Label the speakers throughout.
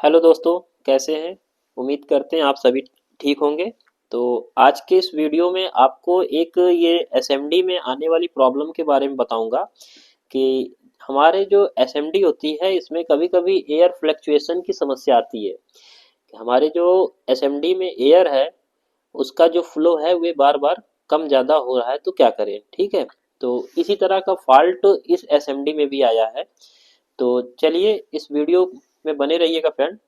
Speaker 1: Hello दोस्तों, कैसे हैं? उम्मीद करते हैं आप सभी ठीक होंगे। तो आज के इस वीडियो में आपको एक ये एसएमडी में आने वाली प्रॉब्लम के बारे में बताऊंगा कि हमारे जो एसएमडी होती है इसमें कभी-कभी एयर फ्लक्चुएशन की समस्या आती है। कि हमारे जो एसएमडी में एयर है उसका जो फ्लो है वे बार-बार कम ज़्यादा हो रहा है, तो क्या करें? ठीक है। तो इसी तरह का फॉल्ट इस एसएमडी में भी आया है। तो चलिए इस वीडियो में बने रहिएगा फ्रेंड,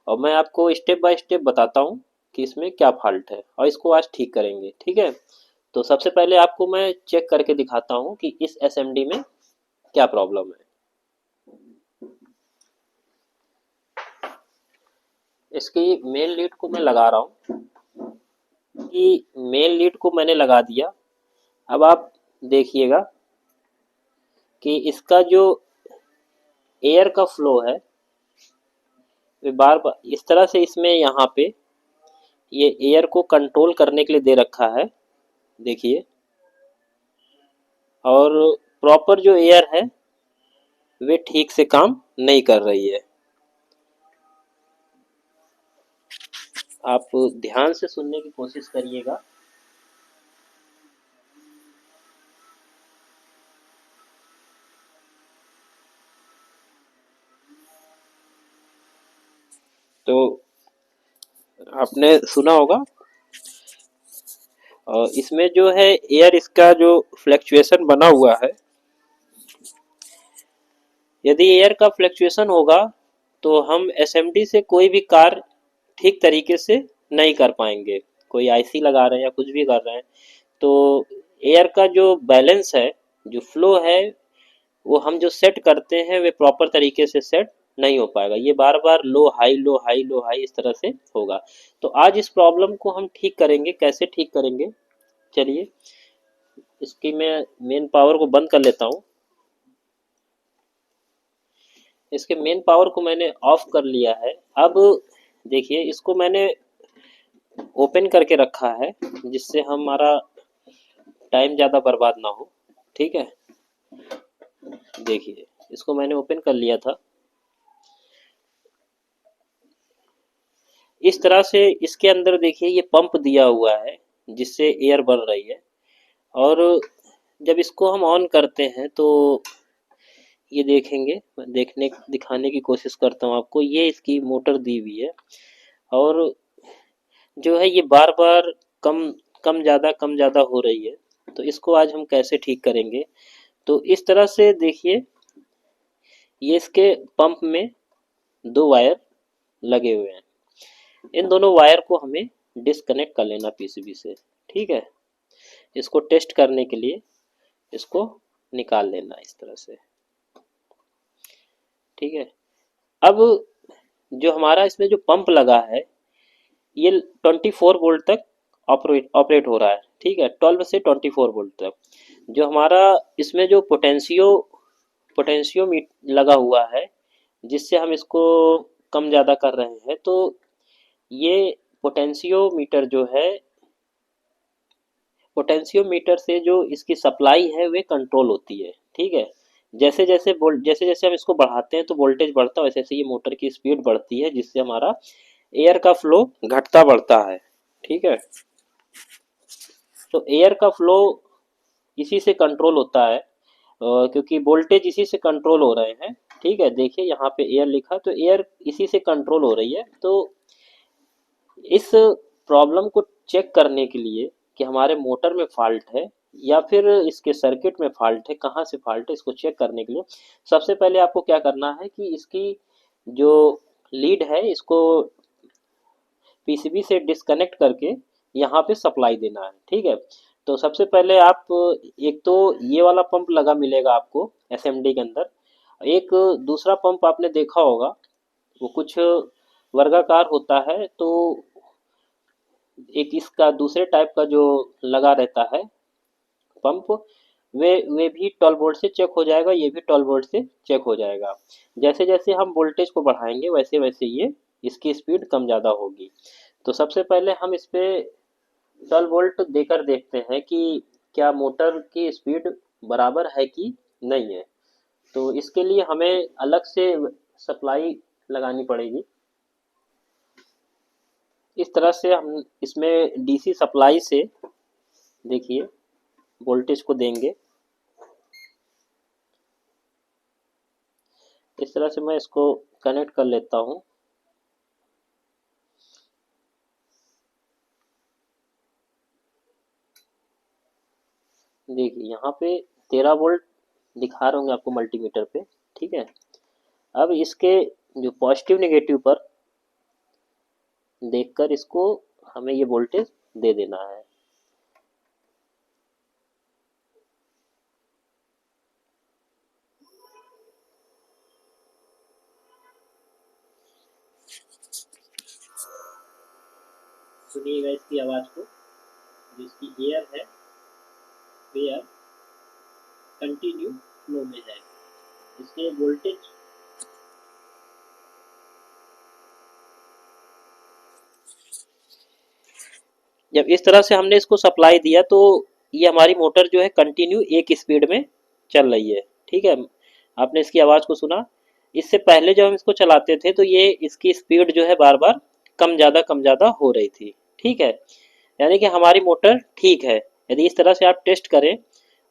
Speaker 1: और मैं आपको स्टेप बाय स्टेप बताता हूँ कि इसमें क्या फॉल्ट है और इसको आज ठीक करेंगे। ठीक है। तो सबसे पहले आपको मैं चेक करके दिखाता हूँ कि इस एसएमडी में क्या प्रॉब्लम है। इसकी मेन लीड को मैं लगा रहा हूँ कि मेन लीड को मैंने लगा दिया। अब आप देखिएगा कि इसका जो एयर का फ्लो है वे बार बार इस तरह से इसमें यहाँ पे ये एयर को कंट्रोल करने के लिए दे रखा है, देखिए। और प्रॉपर जो एयर है वे ठीक से काम नहीं कर रही है। आप ध्यान से सुनने की कोशिश करिएगा। तो आपने सुना होगा, और इसमें जो है एयर इसका जो फ्लक्चुएशन बना हुआ है, यदि एयर का फ्लक्चुएशन होगा तो हम एसएमडी से कोई भी कार्य ठीक तरीके से नहीं कर पाएंगे। कोई आईसी लगा रहे हैं या कुछ भी कर रहे हैं तो एयर का जो बैलेंस है, जो फ्लो है, वो हम जो सेट करते हैं वे प्रॉपर तरीके से सेट नहीं हो पाएगा। ये बार बार low high low high low high इस तरह से होगा। तो आज इस प्रॉब्लम को हम ठीक करेंगे। कैसे ठीक करेंगे, चलिए। इसकी मैं मेन पावर को बंद कर लेता हूँ। इसके मेन पावर को मैंने ऑफ कर लिया है। अब देखिए, इसको मैंने ओपन करके रखा है जिससे हमारा टाइम ज़्यादा बर्बाद ना हो। ठीक है। देखिए, इसको मैंने ओपन कर लिया था। इस तरह से इसके अंदर देखिए ये पंप दिया हुआ है जिससे एयर बन रही है। और जब इसको हम ऑन करते हैं तो ये देखेंगे, मैं देखने दिखाने की कोशिश करता हूँ आपको। ये इसकी मोटर दी हुई है और जो है ये बार बार कम कम ज़्यादा हो रही है। तो इसको आज हम कैसे ठीक करेंगे, तो इस तरह से देखिए, ये इसके पंप में दो वायर लगे हुए हैं। इन दोनों वायर को हमें डिस्कनेक्ट कर लेना पीसीबी से। ठीक है। इसको टेस्ट करने के लिए इसको निकाल लेना इस तरह से। ठीक है। अब जो हमारा इसमें जो पंप लगा है ये 24 वोल्ट तक ऑपरेट हो रहा है। ठीक है, 12 से 24 वोल्ट तक। जो हमारा इसमें जो पोटेंशियो लगा हुआ है जिससे हम इसको कम ज़्यादा कर रहे हैं, तो ये पोटेंशियोमीटर जो है, पोटेंशियोमीटर से जो इसकी सप्लाई है वे कंट्रोल होती है। ठीक है। जैसे जैसे हम इसको बढ़ाते हैं तो वोल्टेज बढ़ता है, वैसे वैसे ये मोटर की स्पीड बढ़ती है जिससे हमारा एयर का फ्लो घटता बढ़ता है। ठीक है। तो एयर का फ्लो इसी से कंट्रोल होता है, क्योंकि वोल्टेज इसी से कंट्रोल हो रहे हैं। ठीक है। देखिए यहाँ पे एयर लिखा, तो एयर इसी से कंट्रोल हो रही है। तो इस प्रॉब्लम को चेक करने के लिए कि हमारे मोटर में फॉल्ट है या फिर इसके सर्किट में फॉल्ट है, कहाँ से फॉल्ट है, इसको चेक करने के लिए सबसे पहले आपको क्या करना है कि इसकी जो लीड है इसको पीसीबी से डिस्कनेक्ट करके यहाँ पे सप्लाई देना है। ठीक है। तो सबसे पहले आप, एक तो ये वाला पंप लगा मिलेगा आपको एसएमडी के अंदर। एक दूसरा पंप आपने देखा होगा, वो कुछ वर्गाकार होता है। तो एक इसका दूसरे टाइप का जो लगा रहता है पंप, वे भी 12 वोल्ट से चेक हो जाएगा, ये भी 12 वोल्ट से चेक हो जाएगा। जैसे जैसे हम वोल्टेज को बढ़ाएंगे वैसे वैसे ये इसकी स्पीड कम ज़्यादा होगी। तो सबसे पहले हम इस पे 12 वोल्ट देकर देखते हैं कि क्या मोटर की स्पीड बराबर है कि नहीं है। तो इसके लिए हमें अलग से सप्लाई लगानी पड़ेगी। इस तरह से हम इसमें डीसी सप्लाई से देखिए वोल्टेज को देंगे। इस तरह से मैं इसको कनेक्ट कर लेता हूँ। देखिए यहाँ पे 13 वोल्ट दिखा रहे होंगे आपको मल्टीमीटर पे, ठीक है। अब इसके जो पॉजिटिव नेगेटिव पर देखकर इसको हमें ये वोल्टेज दे देना है। सुनिएगा इसकी आवाज को, जो इसकी एयर है एयर कंटिन्यू फ्लो में है। इसके वोल्टेज जब इस तरह से हमने इसको सप्लाई दिया तो ये हमारी मोटर जो है कंटिन्यू एक स्पीड में चल रही है, ठीक है। आपने इसकी आवाज़ को सुना। इससे पहले जब हम इसको चलाते थे तो ये इसकी स्पीड जो है बार बार कम ज़्यादा हो रही थी, ठीक है। यानी कि हमारी मोटर ठीक है। यदि इस तरह से आप टेस्ट करें,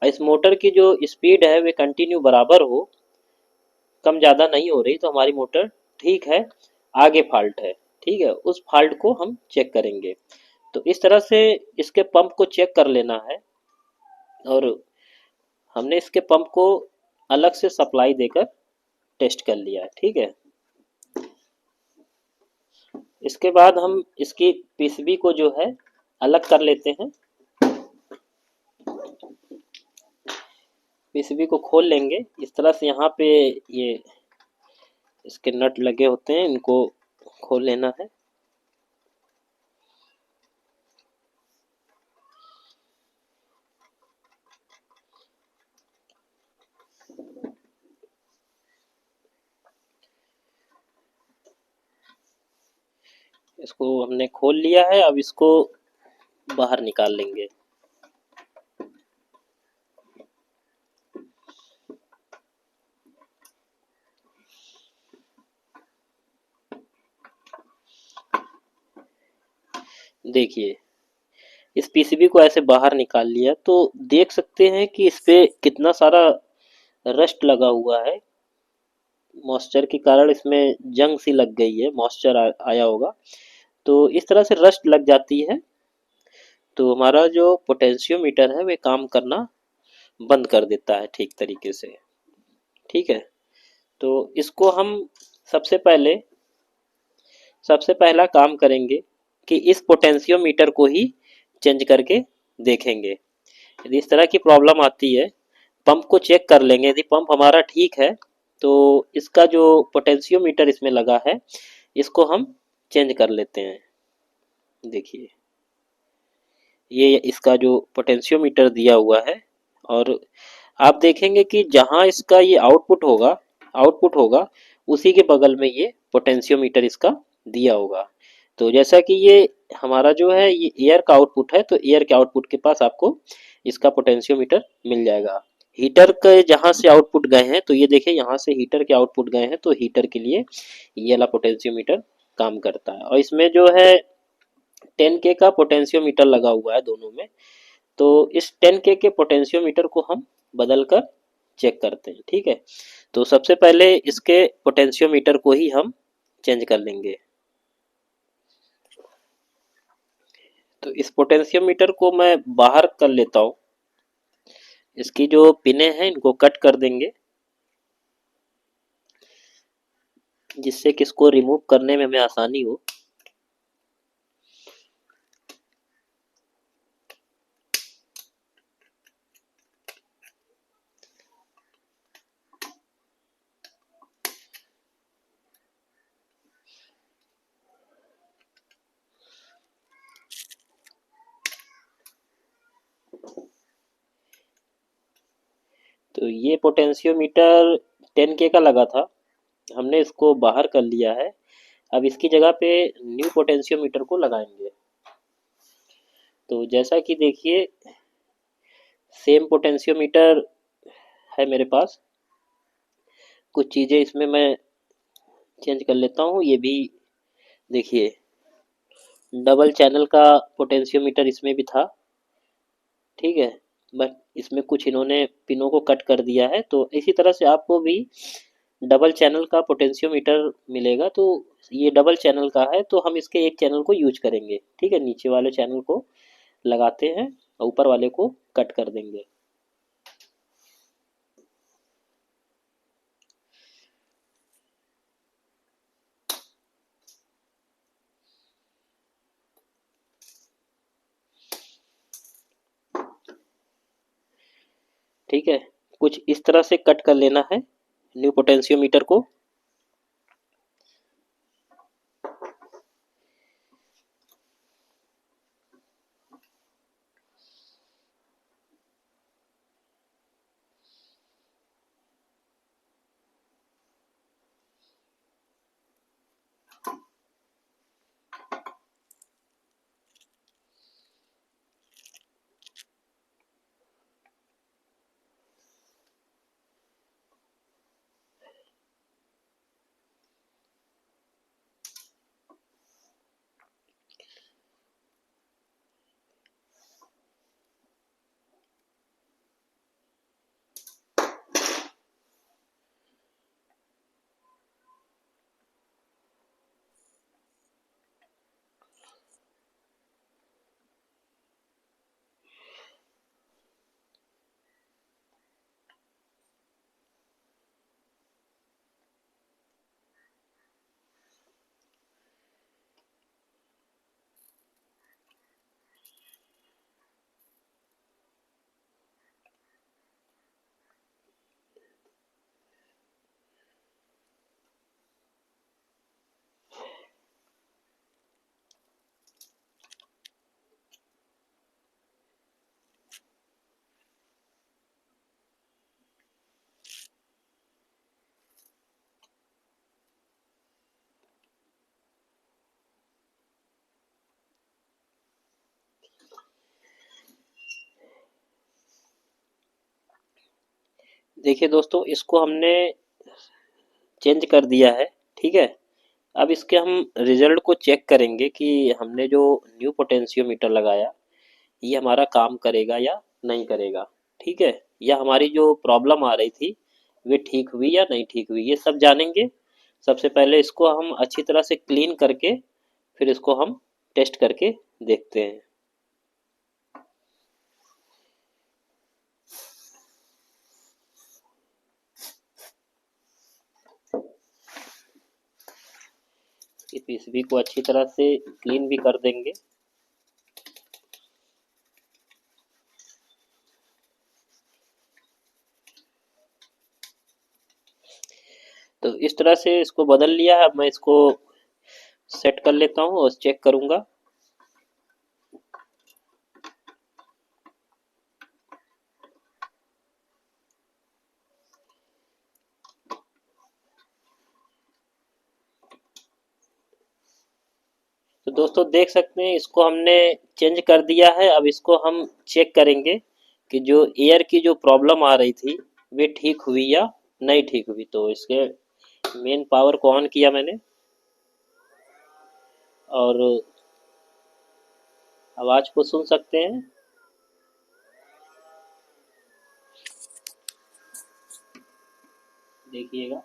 Speaker 1: इस मोटर की जो स्पीड है वे कंटिन्यू बराबर हो, कम ज़्यादा नहीं हो रही, तो हमारी मोटर ठीक है। आगे फॉल्ट है, ठीक है, उस फॉल्ट को हम चेक करेंगे। तो इस तरह से इसके पंप को चेक कर लेना है। और हमने इसके पंप को अलग से सप्लाई देकर टेस्ट कर लिया है, ठीक है। इसके बाद हम इसकी पीसीबी को जो है अलग कर लेते हैं। पीसीबी को खोल लेंगे इस तरह से। यहाँ पे ये इसके नट लगे होते हैं, इनको खोल लेना है। इसको हमने खोल लिया है, अब इसको बाहर निकाल लेंगे। देखिए इस पीसीबी को ऐसे बाहर निकाल लिया तो देख सकते हैं कि इस पे कितना सारा रस्ट लगा हुआ है। मॉइस्चर के कारण इसमें जंग सी लग गई है, मॉइस्चर आया होगा, तो इस तरह से रस्ट लग जाती है तो हमारा जो पोटेंशियोमीटर है वे काम करना बंद कर देता है ठीक तरीके से, ठीक है। तो इसको हम सबसे पहले सबसे पहला काम करेंगे कि इस पोटेंशियोमीटर को ही चेंज करके देखेंगे। यदि इस तरह की प्रॉब्लम आती है, पंप को चेक कर लेंगे। यदि पंप हमारा ठीक है तो इसका जो पोटेंशियोमीटर इसमें लगा है इसको हम चेंज कर लेते हैं। देखिए ये इसका जो पोटेंशियोमीटर दिया हुआ है, और आप देखेंगे कि जहां इसका ये आउटपुट होगा उसी के बगल में ये पोटेंशियोमीटर इसका दिया होगा। तो जैसा कि ये हमारा जो है ये एयर का आउटपुट है, तो एयर के आउटपुट के पास आपको इसका पोटेंशियोमीटर मिल जाएगा। हीटर के जहां से आउटपुट गए हैं, तो ये देखिए यहाँ से हीटर के आउटपुट गए हैं, तो हीटर के लिए ये वाला पोटेंशियोमीटर काम करता है। और इसमें जो है 10K का पोटेंशियोमीटर लगा हुआ है दोनों में। तो इस 10K के पोटेंशियोमीटर को हम बदल कर चेक करते हैं, ठीक है। तो सबसे पहले इसके पोटेंशियोमीटर को ही हम चेंज कर लेंगे। तो इस पोटेंशियोमीटर को मैं बाहर कर लेता हूँ। इसकी जो पिने हैं इनको कट कर देंगे, जिससे कि इसको रिमूव करने में हमें आसानी हो। तो ये पोटेंशियोमीटर 10K का लगा था, हमने इसको बाहर कर लिया है। अब इसकी जगह पे न्यू पोटेंशियोमीटर को लगाएंगे। तो जैसा कि देखिए सेम पोटेंशियोमीटर है मेरे पास। कुछ चीज़ें इसमें मैं चेंज कर लेता हूँ। ये भी देखिए डबल चैनल का पोटेंशियोमीटर इसमें भी था, ठीक है। बट इसमें कुछ इन्होंने पिनों को कट कर दिया है, तो इसी तरह से आपको भी डबल चैनल का पोटेंशियोमीटर मिलेगा। तो ये डबल चैनल का है, तो हम इसके एक चैनल को यूज करेंगे, ठीक है। नीचे वाले चैनल को लगाते हैं और ऊपर वाले को कट कर देंगे। ठीक है, कुछ इस तरह से कट कर लेना है न्यू पोटेंशियोमीटर को। देखिए दोस्तों, इसको हमने चेंज कर दिया है, ठीक है। अब इसके हम रिजल्ट को चेक करेंगे कि हमने जो न्यू पोटेंशियोमीटर लगाया ये हमारा काम करेगा या नहीं करेगा, ठीक है। या हमारी जो प्रॉब्लम आ रही थी वे ठीक हुई या नहीं ठीक हुई, ये सब जानेंगे। सबसे पहले इसको हम अच्छी तरह से क्लीन करके फिर इसको हम टेस्ट करके देखते हैं। इस पीसीबी को अच्छी तरह से क्लीन भी कर देंगे। तो इस तरह से इसको बदल लिया है। अब मैं इसको सेट कर लेता हूँ और चेक करूँगा। तो दोस्तों देख सकते हैं इसको हमने चेंज कर दिया है। अब इसको हम चेक करेंगे कि जो एयर की जो प्रॉब्लम आ रही थी वे ठीक हुई या नहीं ठीक हुई। तो इसके मेन पावर को ऑन किया मैंने और आवाज को सुन सकते हैं। देखिएगा,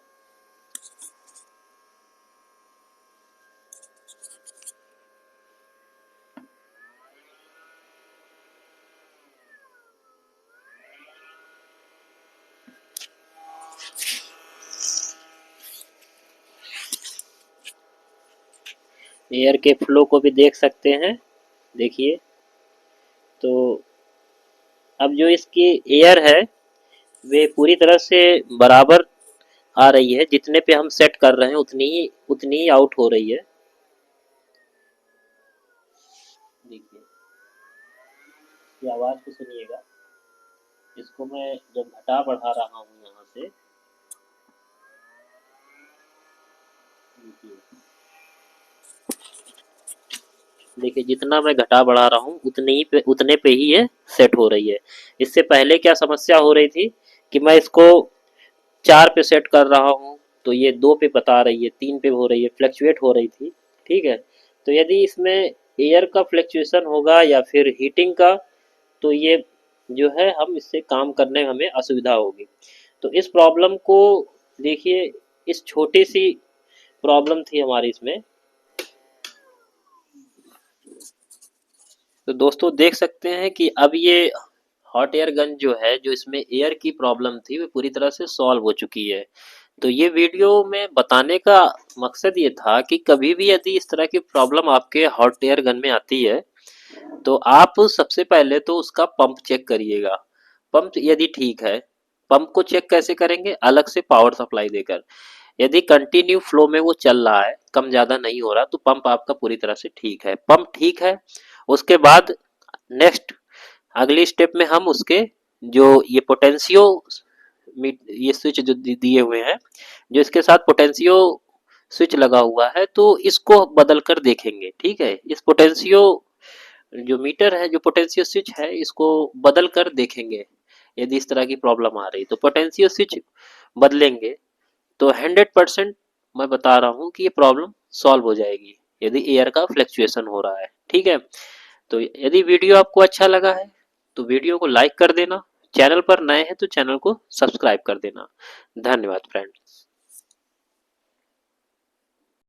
Speaker 1: एयर के फ्लो को भी देख सकते हैं। देखिए, तो अब जो इसकी एयर है वे पूरी तरह से बराबर आ रही है। जितने पे हम सेट कर रहे हैं उतनी ही आउट हो रही है। देखिए, इसकी आवाज को सुनिएगा। इसको मैं जब घटा बढ़ा रहा हूँ यहाँ से, देखिए, देखिए जितना मैं घटा बढ़ा रहा हूँ उतने पे ही ये सेट हो रही है। इससे पहले क्या समस्या हो रही थी कि मैं इसको 4 पे सेट कर रहा हूँ तो ये 2 पे बता रही है, 3 पे हो रही है, फ्लक्चुएट हो रही थी, ठीक है। तो यदि इसमें एयर का फ्लक्चुएशन होगा या फिर हीटिंग का, तो ये जो है हम इससे काम करने में हमें असुविधा होगी। तो इस प्रॉब्लम को देखिए, इस छोटी सी प्रॉब्लम थी हमारी इसमें। तो दोस्तों देख सकते हैं कि अब ये हॉट एयर गन जो है, जो इसमें एयर की प्रॉब्लम थी, वो पूरी तरह से सॉल्व हो चुकी है। तो ये वीडियो में बताने का मकसद ये था कि कभी भी यदि इस तरह की प्रॉब्लम आपके हॉट एयर गन में आती है, तो आप सबसे पहले तो उसका पंप चेक करिएगा। पंप यदि ठीक है, पंप को चेक कैसे करेंगे, अलग से पावर सप्लाई देकर। यदि कंटिन्यू फ्लो में वो चल रहा है, कम ज़्यादा नहीं हो रहा, तो पंप आपका पूरी तरह से ठीक है। पंप ठीक है, उसके बाद नेक्स्ट अगली स्टेप में हम उसके जो ये पोटेंशियो ये स्विच जो दिए हुए हैं, जो इसके साथ पोटेंशियो स्विच लगा हुआ है, तो इसको बदल कर देखेंगे। ठीक है, इस पोटेंशियो जो मीटर है, जो पोटेंशियो स्विच है, इसको बदल कर देखेंगे। यदि इस तरह की प्रॉब्लम आ रही तो पोटेंशियो स्विच बदलेंगे, तो 100% मैं बता रहा हूँ कि ये प्रॉब्लम सॉल्व हो जाएगी, यदि एयर का फ्लक्चुएशन हो रहा है। ठीक है, तो यदि वीडियो आपको अच्छा लगा है तो वीडियो को लाइक कर देना, चैनल पर नए हैं तो चैनल को सब्सक्राइब कर देना। धन्यवाद फ्रेंड्स।